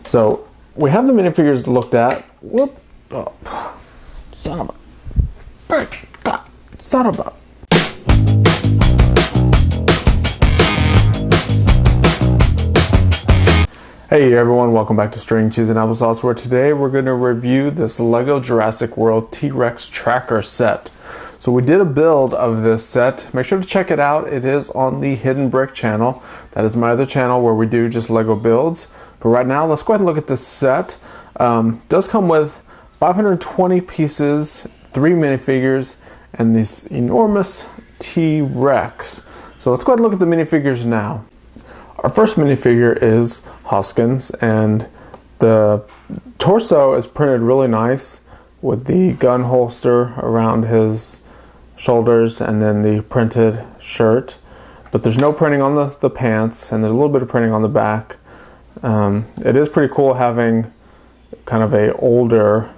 So we have the minifigures looked at. Whoop! Oh, son of a. Hey everyone, welcome back to String Cheese and Applesauce, where today we're going to review this LEGO Jurassic World T-Rex tracker set. So we did a build of this set. Make sure to check it out. It is on the Hidden Brick channel. That is my other channel where we do just LEGO builds. But right now, let's go ahead and look at this set. It does come with 520 pieces, 3 minifigures, and this enormous T-Rex. So let's go ahead and look at the minifigures now. Our first minifigure is Hoskins, and the torso is printed really nice with the gun holster around his shoulders and then the printed shirt. But there's no printing on the pants, and there's a little bit of printing on the back. It is pretty cool having kind of a older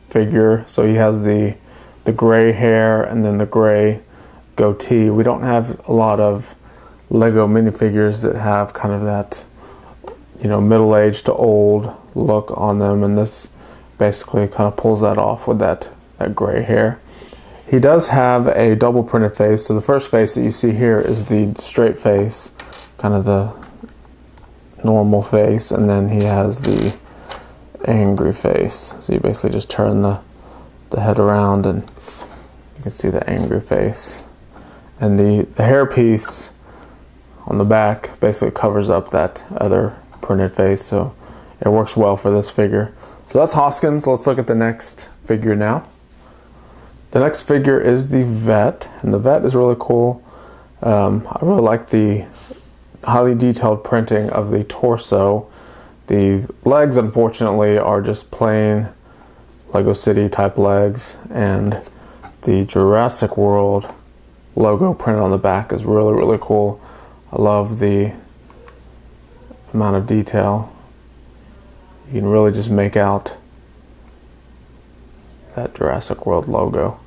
figure. So he has the gray hair and then the gray goatee. We don't have a lot of LEGO minifigures that have kind of that, you know, middle-aged to old look on them, and this basically kind of pulls that off with that gray hair. He does have a double printed face. So the first face that you see here is the straight face, kind of the normal face, and then he has the angry face. So you basically just turn the head around and you can see the angry face. And the hair piece on the back basically covers up that other printed face, so it works well for this figure. So that's Hoskins. Let's look at the next figure now. The next figure is the vet, and the vet is really cool. I really like the highly detailed printing of the torso. The legs, unfortunately, are just plain Lego City type legs, and the Jurassic World logo printed on the back is really, really cool. I love the amount of detail. You can really just make out that Jurassic World logo.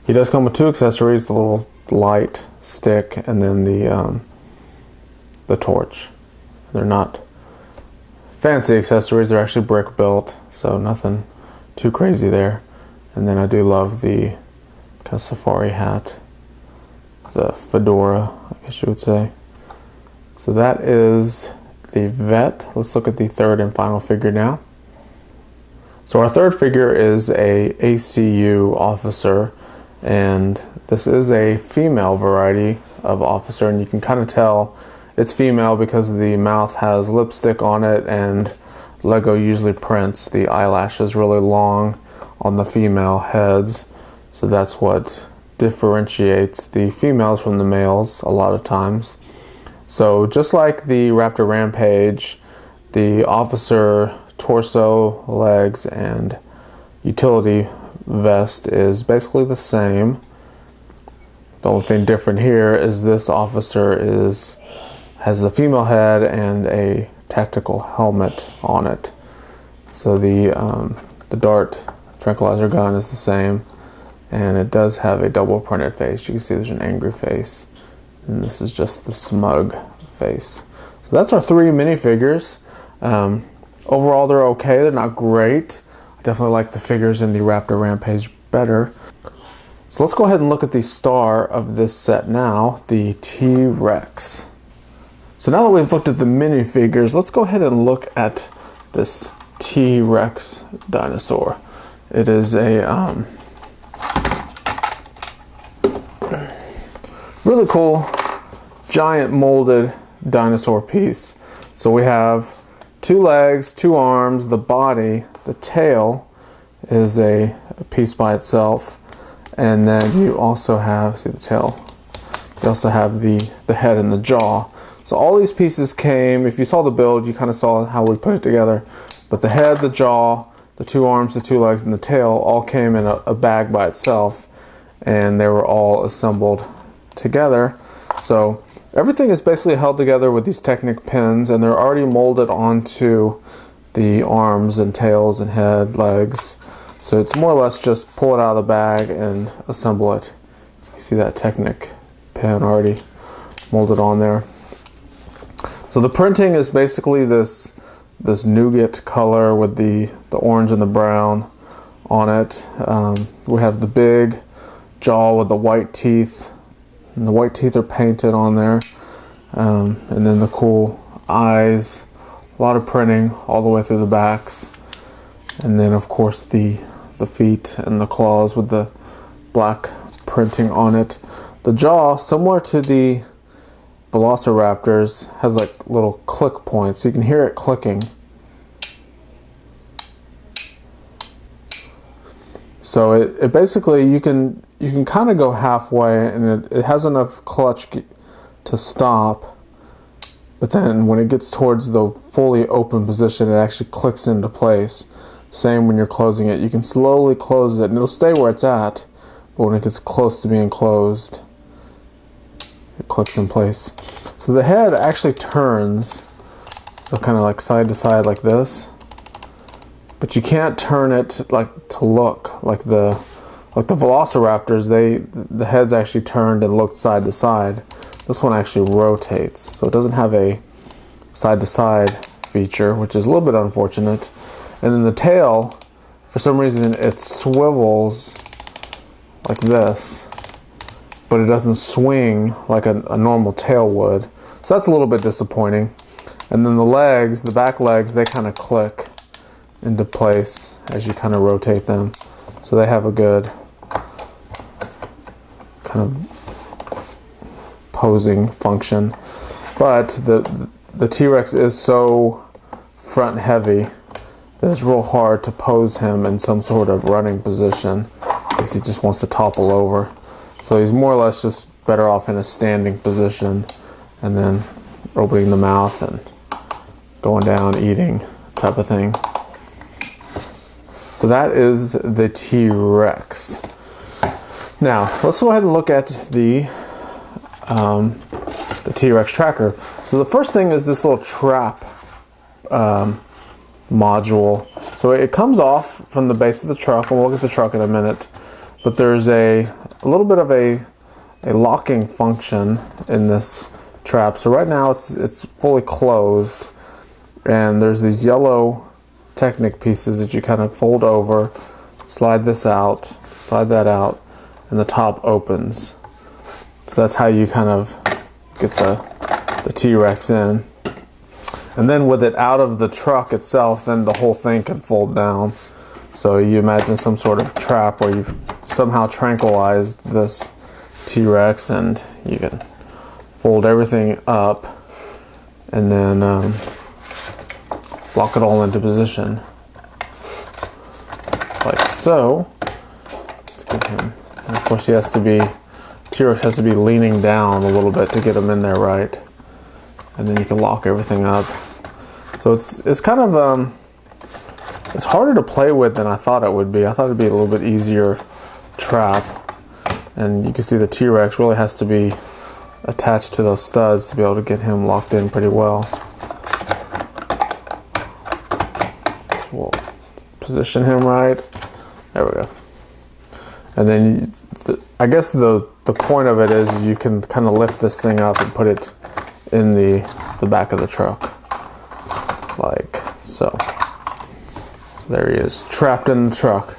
He does come with 2 accessories, the little light stick and then the torch. They're not fancy accessories, they're actually brick built, so nothing too crazy there. And then I do love the kind of safari hat, the fedora, I guess you would say. So that is the vet. Let's look at the third and final figure now. So our third figure is a ACU officer, and this is a female variety of officer, and you can kind of tell it's female because the mouth has lipstick on it, and LEGO usually prints the eyelashes really long on the female heads, so that's what differentiates the females from the males a lot of times. So just like the Raptor Rampage, the officer torso, legs, and utility vest is basically the same. The only thing different here is this officer has the female head and a tactical helmet on it. So the dart tranquilizer gun is the same, and it does have a double printed face. You can see there's an angry face, and this is just the smug face. So that's our 3 minifigures. Overall, they're okay. They're not great. I definitely like the figures in the Raptor Rampage better. So let's go ahead and look at the star of this set now, the T-Rex. So now that we've looked at the minifigures, let's go ahead and look at this T-Rex dinosaur. It is a really cool giant molded dinosaur piece. So we have 2 legs, 2 arms, the body, the tail is a piece by itself, and then you also have, see the tail, you also have the head and the jaw. So all these pieces came, if you saw the build, you kind of saw how we put it together, but the head, the jaw, the 2 arms, the 2 legs, and the tail all came in a bag by itself, and they were all assembled together. So everything is basically held together with these Technic pins, and they're already molded onto the arms and tails and head, legs. So it's more or less just pull it out of the bag and assemble it. You see that Technic pin already molded on there. So the printing is basically this nougat color with the orange and the brown on it. We have the big jaw with the white teeth, and the white teeth are painted on there, and then the cool eyes, a lot of printing all the way through the backs, and then of course the feet and the claws with the black printing on it. The jaw, similar to the Velociraptors, has like little click points. You can hear it clicking. So it basically, you can kind of go halfway, and it has enough clutch to stop, but then when it gets towards the fully open position, it actually clicks into place. Same when you're closing it. You can slowly close it and it'll stay where it's at, but when it gets close to being closed, it clicks in place. So the head actually turns, so kind of like side to side like this, but you can't turn it like to look like the Velociraptors. The head's actually turned and looked side to side. This one actually rotates, so it doesn't have a side to side feature, which is a little bit unfortunate. And then the tail, for some reason, it swivels like this, but it doesn't swing like a normal tail would. So that's a little bit disappointing. And then the legs, the back legs, they kind of click into place as you kind of rotate them. So they have a good kind of posing function. But the T-Rex is so front heavy that it's real hard to pose him in some sort of running position because he just wants to topple over. So he's more or less just better off in a standing position and then opening the mouth and going down, eating type of thing. So that is the T-Rex. Now, let's go ahead and look at the T-Rex tracker. So the first thing is this little trap module. So it comes off from the base of the truck, and we'll look at the truck in a minute. But there's a little bit of a locking function in this trap. So right now it's fully closed, and there's these yellow Technic pieces that you kind of fold over, slide this out, slide that out, and the top opens. So that's how you kind of get the T-Rex in. And then with it out of the truck itself, then the whole thing can fold down. So you imagine some sort of trap where you've somehow tranquilized this T-Rex, and you can fold everything up and then lock it all into position. Like so. Let's get him. And of course T-Rex has to be leaning down a little bit to get him in there right. And then you can lock everything up. So it's kind of it's harder to play with than I thought it would be. I thought it'd be a little bit easier trap. And you can see the T-Rex really has to be attached to those studs to be able to get him locked in pretty well. We'll position him right. There we go. And then I guess the point of it is you can kind of lift this thing up and put it in the back of the truck, like so. So there he is, trapped in the truck.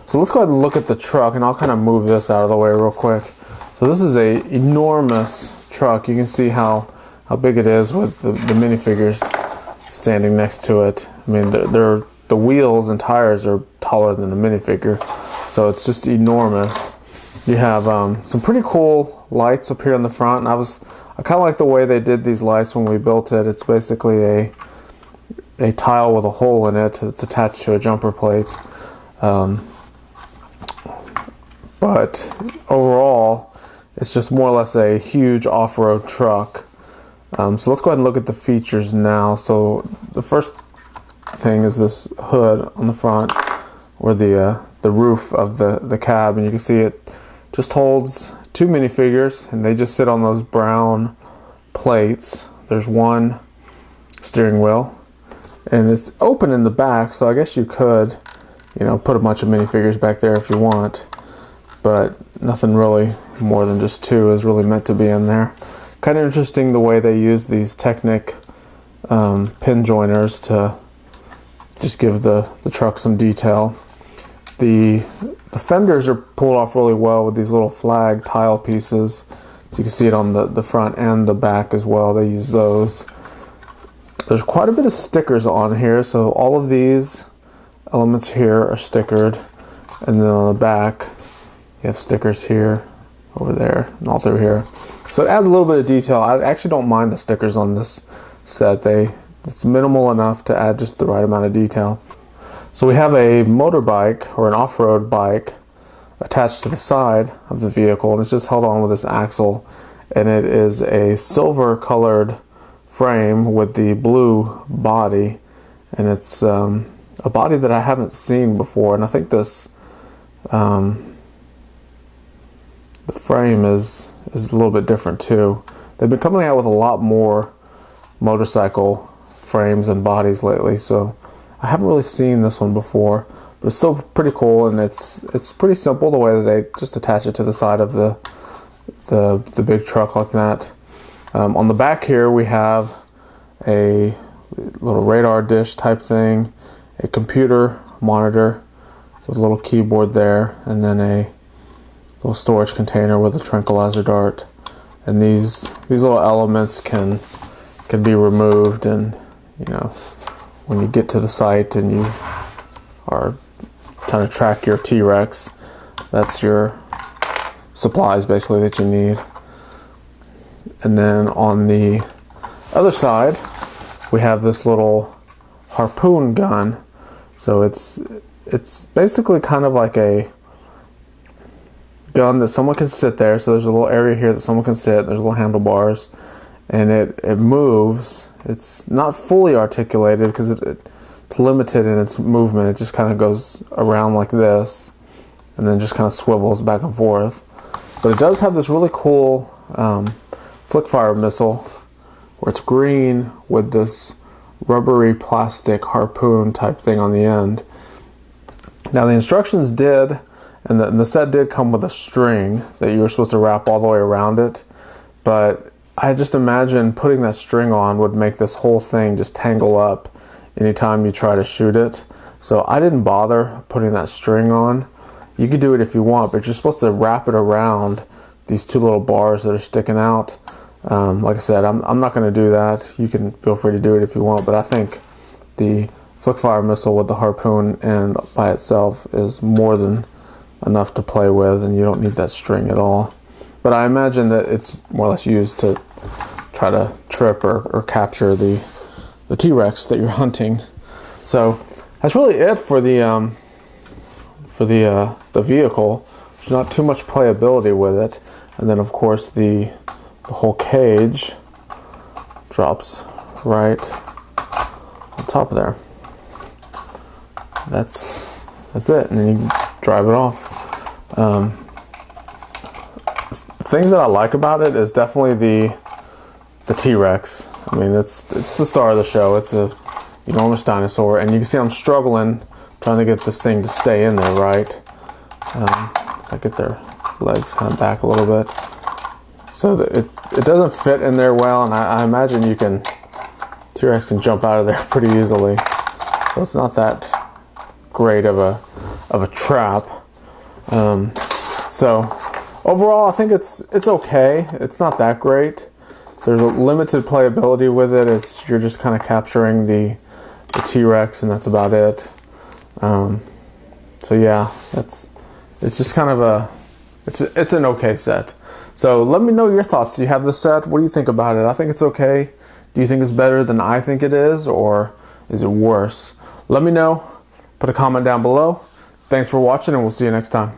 So let's go ahead and look at the truck, and I'll kind of move this out of the way real quick. So this is a enormous truck. You can see how big it is with the minifigures standing next to it. I mean, the wheels and tires are taller than the minifigure, so it's just enormous. You have some pretty cool lights up here in the front, and I kind of like the way they did these lights when we built it. It's basically a tile with a hole in it that's attached to a jumper plate. But overall, it's just more or less a huge off-road truck. So let's go ahead and look at the features now. So the first thing is this hood on the front, or the roof of the cab, and you can see it just holds two minifigures, and they just sit on those brown plates. There's one steering wheel, and it's open in the back, so I guess you could, put a bunch of minifigures back there if you want, but nothing really more than just two is really meant to be in there. Kind of interesting the way they use these Technic pin joiners to just give the truck some detail. The fenders are pulled off really well with these little flag tile pieces. So you can see it on the front and the back as well. They use those. There's quite a bit of stickers on here, so all of these elements here are stickered, and then on the back you have stickers here, over there, and all through here. So it adds a little bit of detail. I actually don't mind the stickers on this set. It's minimal enough to add just the right amount of detail. So we have a motorbike, or an off-road bike, attached to the side of the vehicle, and it's just held on with this axle, and it is a silver colored frame with the blue body, and it's a body that I haven't seen before, and I think this the frame is a little bit different too. They've been coming out with a lot more motorcycle frames and bodies lately, so I haven't really seen this one before, but it's still pretty cool, and it's pretty simple the way that they just attach it to the side of the big truck like that. On the back here we have a little radar dish type thing, a computer monitor with a little keyboard there, and then a little storage container with a tranquilizer dart. And these little elements can be removed, and when you get to the site and you are trying to track your T-Rex, that's your supplies basically that you need. And then on the other side we have this little harpoon gun. So it's basically kind of like a gun that someone can sit there. So there's a little area here that someone can sit. There's little handlebars, and it moves. It's not fully articulated because it's limited in its movement. It just kind of goes around like this, and then just kind of swivels back and forth. But it does have this really cool flick fire missile, where it's green with this rubbery plastic harpoon type thing on the end. Now the instructions did, and the set did come with a string that you were supposed to wrap all the way around it, but I just imagine putting that string on would make this whole thing just tangle up anytime you try to shoot it. So I didn't bother putting that string on. You could do it if you want, but you're supposed to wrap it around these two little bars that are sticking out. Like I said, I'm not going to do that. You can feel free to do it if you want, but I think the flick fire missile with the harpoon and by itself is more than enough to play with, and you don't need that string at all. But I imagine that it's more or less used to try to trip or capture the T-Rex that you're hunting. So that's really it for the vehicle. There's not too much playability with it, and then of course the whole cage drops right on top of there. That's it, and then you can drive it off. Things that I like about it is definitely the T-Rex. I mean, it's the star of the show. It's a enormous dinosaur, and you can see I'm struggling trying to get this thing to stay in there right. I get their legs kind of back a little bit, so that it doesn't fit in there well, and I imagine T-Rex can jump out of there pretty easily. So it's not that great of a trap. So overall, I think it's okay. It's not that great. There's a limited playability with it. You're just kind of capturing the T-Rex, and that's about it. So yeah, it's just kind of it's an okay set. So let me know your thoughts. Do you have this set? What do you think about it? I think it's okay. Do you think it's better than I think it is, or is it worse? Let me know. Put a comment down below. Thanks for watching, and we'll see you next time.